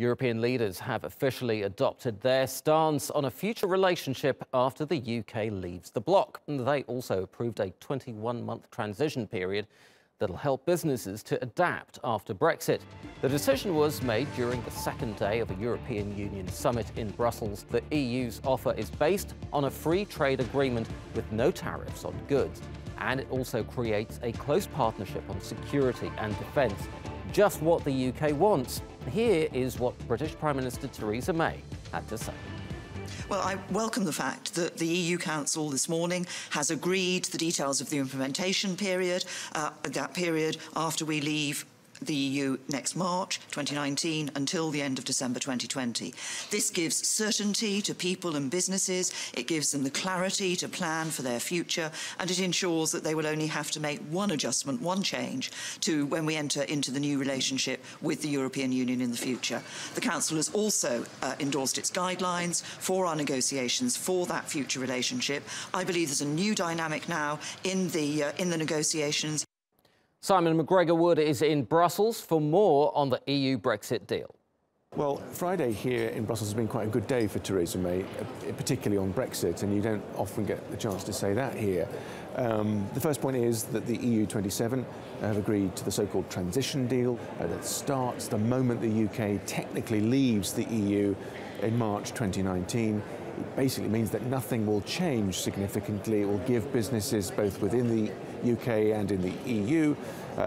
European leaders have officially adopted their stance on a future relationship after the UK leaves the bloc. They also approved a 21-month transition period that'll help businesses to adapt after Brexit. The decision was made during the second day of a European Union summit in Brussels. The EU's offer is based on a free trade agreement with no tariffs on goods, and it also creates a close partnership on security and defence. Just what the UK wants. Here is what British Prime Minister Theresa May had to say. Well, I welcome the fact that the EU Council this morning has agreed the details of the implementation period, that period after we leave the EU next March 2019 until the end of December 2020. This gives certainty to people and businesses, it gives them the clarity to plan for their future, and it ensures that they will only have to make one adjustment, one change to when we enter into the new relationship with the European Union in the future. The Council has also endorsed its guidelines for our negotiations for that future relationship. I believe there's a new dynamic now in the negotiations. Simon McGregor-Wood is in Brussels for more on the EU Brexit deal. Well, Friday here in Brussels has been quite a good day for Theresa May, particularly on Brexit, and you don't often get the chance to say that here. The first point is that the EU 27 have agreed to the so-called transition deal that starts the moment the UK technically leaves the EU in March 2019. It basically means that nothing will change significantly. It will give businesses both within the UK and in the EU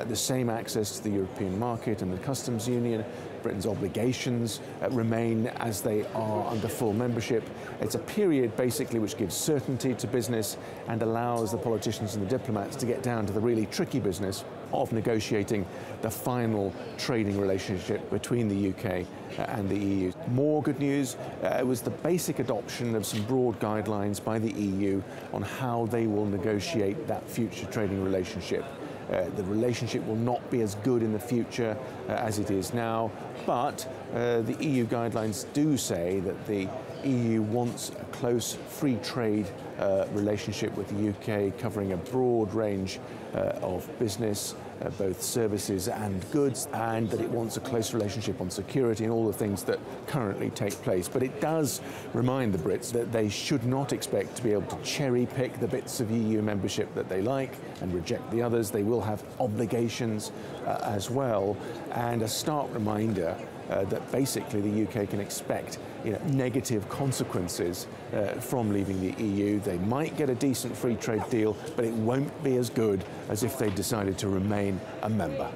the same access to the European market and the customs union. Britain's obligations remain as they are under full membership. It's a period basically which gives certainty to business and allows the politicians and the diplomats to get down to the really tricky business of negotiating the final trading relationship between the UK and the EU. More good news, it was the basic adoption of some broad guidelines by the EU on how they will negotiate that future trading relationship. The relationship will not be as good in the future as it is now, but the EU guidelines do say that the EU wants a close free trade relationship with the UK, covering a broad range of business, both services and goods, and that it wants a close relationship on security and all the things that currently take place. But it does remind the Brits that they should not expect to be able to cherry pick the bits of EU membership that they like and reject the others. They will have obligations as well, and a stark reminder that basically the UK can expect negative consequences from leaving the EU. They might get a decent free trade deal, but it won't be as good as if they decided to remain a member.